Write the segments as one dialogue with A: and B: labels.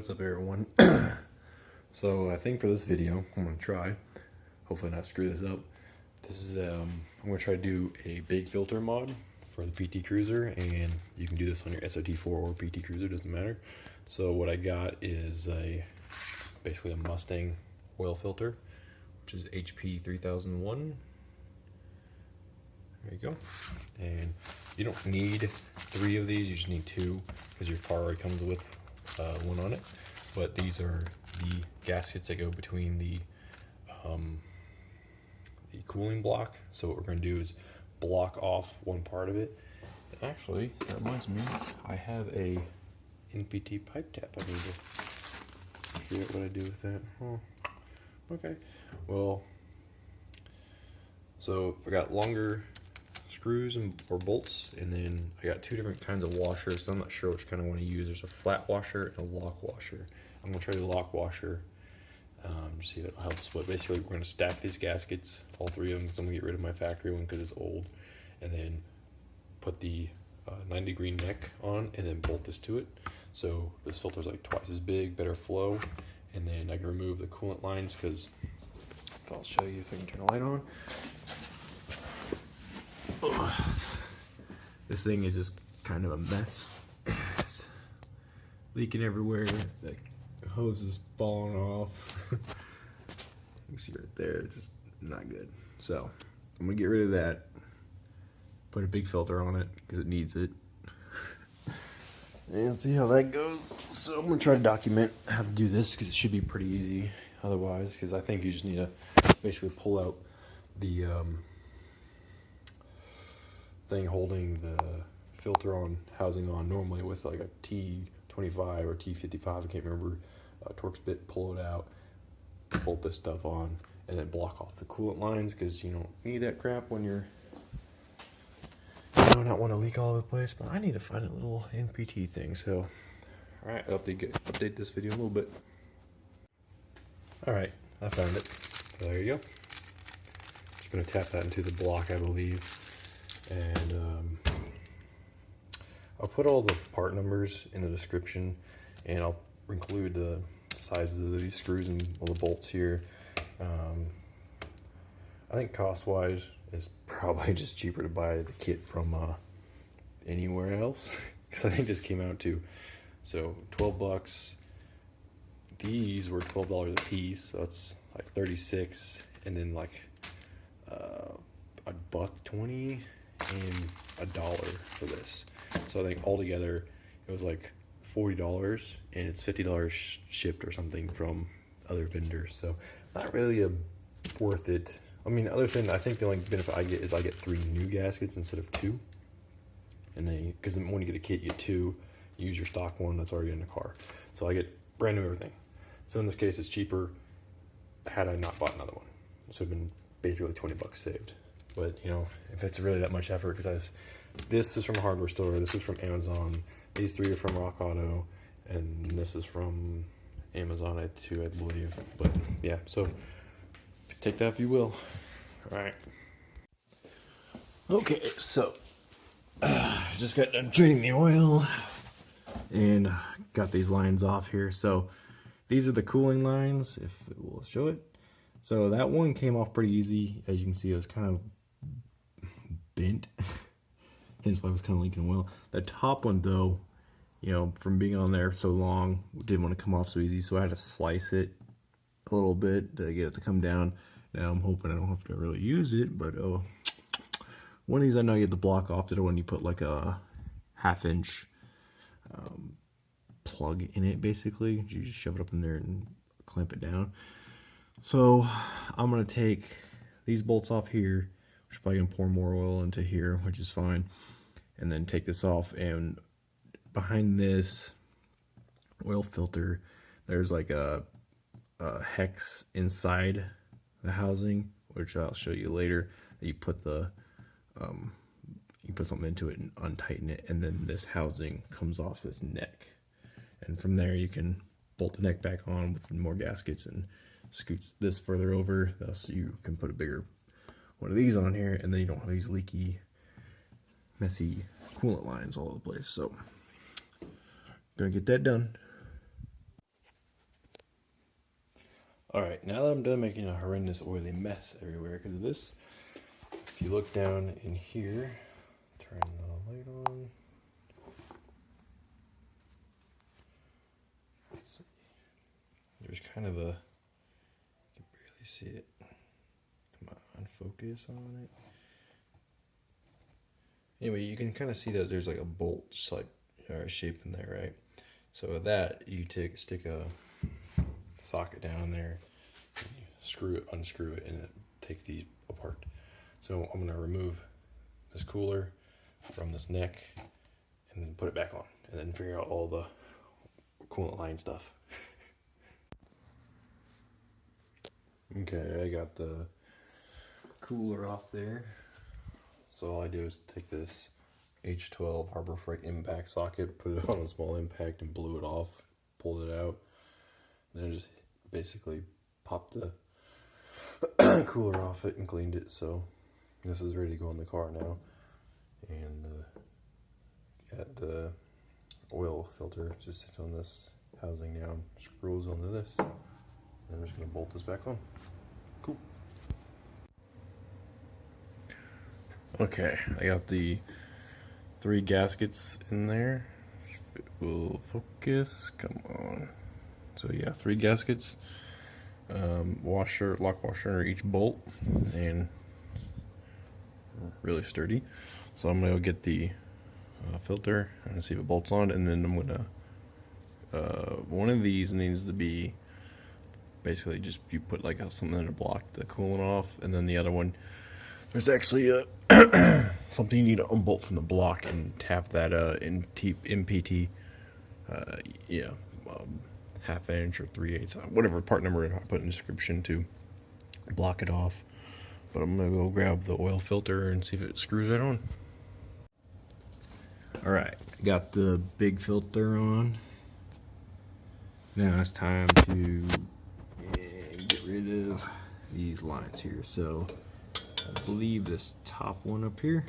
A: What's up everyone? So I think for this video I'm going to try, hopefully not screw this up. This is I'm going to try to do a big filter mod for the PT Cruiser, and you can do this on your SRT-4 or PT Cruiser, doesn't matter. So what I got is basically a Mustang oil filter, which is HP-3001. There you go. And you don't need 3 of these, you just need 2 because your car already comes with one on it. But these are the gaskets that go between the cooling block. So what we're going to do is block off one part of it. And actually, that reminds me, I have a NPT pipe tap I need to figure out what I do with that. Oh, okay. Well, so I got longer screws or bolts, and then I got 2 different kinds of washers, so I'm not sure which kind I want to use. There's a flat washer and a lock washer. I'm going to try the lock washer, see if it helps. But basically we're going to stack these gaskets, all 3 of them, because I'm going to get rid of my factory one because it's old, and then put the 90-degree neck on and then bolt this to it. So this filter is like twice as big, better flow, and then I can remove the coolant lines, because if I'll show you if I can turn the light on. This thing is just kind of a mess. It's leaking everywhere. The hose is falling off. You can see right there, it's just not good. So I'm gonna get rid of that, put a big filter on it because it needs it, and see how that goes. So I'm gonna try to document how to do this because it should be pretty easy otherwise, because I think you just need to basically pull out the thing holding the filter on housing on normally with like a T25 or T55, I can't remember, Torx bit, pull it out, bolt this stuff on, and then block off the coolant lines, because you don't need that crap when you're, you do not want to leak all over the place. But I need to find a little NPT thing, so alright, I'll update this video a little bit. Alright, I found it. So there you go. Just going to tap that into the block, I believe. And I'll put all the part numbers in the description, and I'll include the sizes of these screws and all the bolts here. I think cost-wise, it's probably just cheaper to buy the kit from anywhere else, because I think this came out to, so 12 bucks. These were $12 a piece, so that's like 36, and then like $1.20 and $1 for this. So I think altogether it was like $40, and it's $50 shipped or something from other vendors. So not really worth it. I mean, other than, I think the only benefit I get is I get 3 new gaskets instead of 2. And then, because when you get a kit, you get 2. You use your stock one that's already in the car. So I get brand new everything. So in this case, it's cheaper had I not bought another one. So it'd been basically 20 bucks saved. But you know, if it's really that much effort, because this is from a hardware store, this is from Amazon, these 3 are from Rock Auto, and this is from Amazon too, I believe. But yeah, so take that if you will. All right. Okay, so just got done treating the oil and got these lines off here. So these are the cooling lines, if it will show it. So that one came off pretty easy. As you can see, it was kind of bent. Hence why it was kind of leaking oil. The top one though, you know, from being on there so long, didn't want to come off so easy, so I had to slice it a little bit to get it to come down. Now I'm hoping I don't have to really use it, but one of these I know you have to block off. The other one you put like a 1/2-inch plug in it, basically. You just shove it up in there and clamp it down. So I'm gonna take these bolts off here, which is probably gonna pour more oil into here, which is fine, and then take this off. And behind this oil filter, there's like a hex inside the housing, which I'll show you later. You put the you put something into it and untighten it, and then this housing comes off this neck, and from there you can bolt the neck back on with more gaskets and scoots this further over, thus you can put a bigger one of these on here, and then you don't have these leaky, messy coolant lines all over the place. So gonna get that done. Alright, now that I'm done making a horrendous oily mess everywhere because of this, if you look down in here, turn the light on. There's kind of a, you can barely see it. Come on, focus on it. Anyway, you can kind of see that there's like a bolt shape in there, right? So with that, you stick a socket down there, and you screw it, unscrew it, and it takes these apart. So I'm gonna remove this cooler from this neck and then put it back on, and then figure out all the coolant line stuff. Okay, I got the cooler off there. So all I do is take this H12 Harbor Freight impact socket, put it on a small impact and blew it off, pulled it out. Then I just basically popped the cooler off it and cleaned it. So this is ready to go in the car now. And got the oil filter just sits on this housing now, screws onto this. And I'm just gonna bolt this back on. Cool. Okay, I got the 3 gaskets in there. It will focus, come on. So yeah, 3 gaskets, lock washer under each bolt, and really sturdy. So I'm gonna go get the filter and see if it bolts on, and then I'm gonna, one of these needs to be basically just, you put like something to block the coolant off, and then the other one, there's actually a something you need to unbolt from the block and tap that NPT, ½ inch or 3/8, whatever part number I put in the description to block it off. But I'm gonna go grab the oil filter and see if it screws right on. Alright, got the big filter on. Now it's time to get rid of these lines here. So I believe this top one up here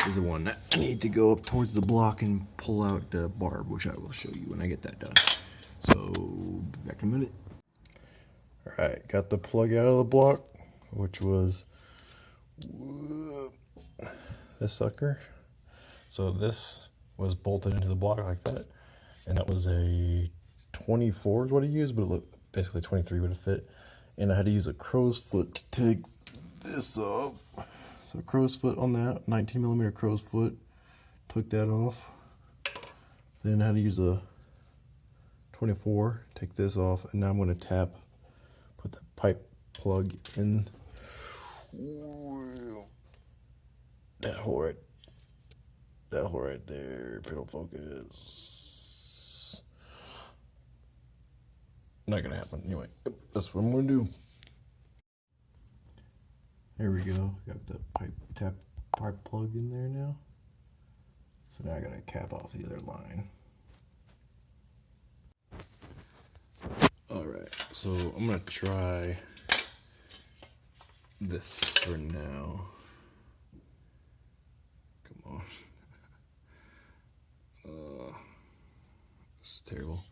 A: is the one that I need to go up towards the block and pull out the barb, which I will show you when I get that done. So back in a minute. Alright, got the plug out of the block, which was this sucker. So this was bolted into the block like that, and that was a 24 is what I used, but it looked, basically 23 would have fit. And I had to use a crow's foot to take this off. So crow's foot on that, 19mm crow's foot, took that off. Then I had to use a 24, take this off, and now I'm going to put the pipe plug in that hole right there. If it'll focus, not gonna happen. Anyway, that's what I'm gonna do. There we go. Got the pipe plug in there now. So now I gotta cap off the other line. Alright, so I'm gonna try this for now. Come on. This is terrible.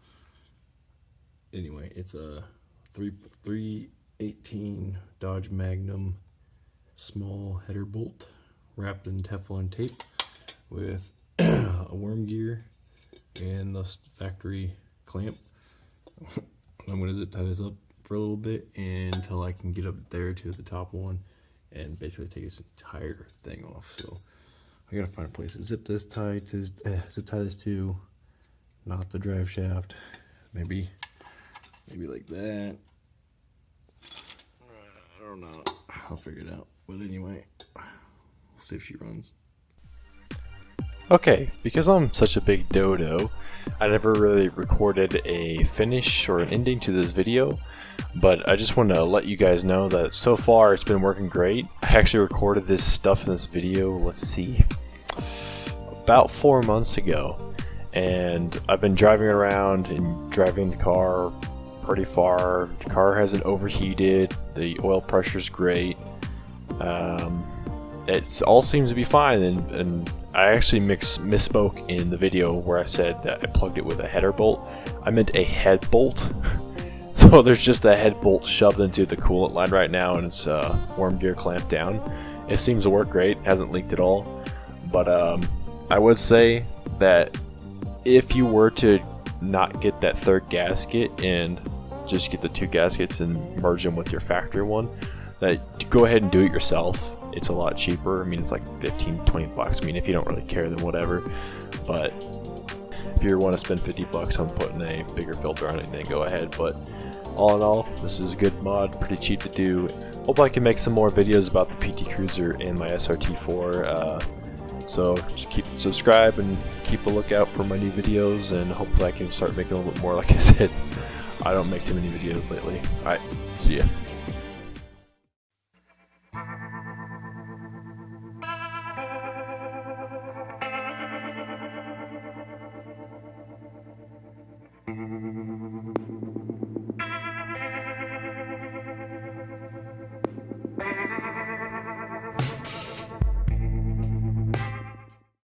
A: Anyway, it's a 318 Dodge Magnum small header bolt wrapped in Teflon tape with a worm gear and the factory clamp. I'm going to zip tie this up for a little bit until I can get up there to the top one and basically take this entire thing off. So I got to find a place to zip tie this to, not the drive shaft. Maybe like that. I don't know. I'll figure it out. But anyway, we'll see if she runs.
B: Okay, because I'm such a big dodo, I never really recorded a finish or an ending to this video, but I just want to let you guys know that so far it's been working great. I actually recorded this stuff in this video, let's see, about 4 months ago, and I've been driving around and driving the car pretty far. The car hasn't overheated, the oil pressure's great, it all seems to be fine, and I actually misspoke in the video where I said that I plugged it with a header bolt. I meant a head bolt. So there's just a head bolt shoved into the coolant line right now, and it's worm gear clamped down. It seems to work great, hasn't leaked at all. But I would say that if you were to not get that third gasket and just get the 2 gaskets and merge them with your factory one, that go ahead and do it yourself. It's a lot cheaper. I mean, it's like 15-20 bucks. I mean, if you don't really care, then whatever. But if you want to spend 50 bucks on putting a bigger filter on it, then go ahead. But all in all, this is a good mod, pretty cheap to do. Hope I can make some more videos about the PT Cruiser and my SRT-4. So just subscribe and keep a lookout for my new videos, and hopefully I can start making a little bit more. Like I said, I don't make too many videos lately. Alright, see ya.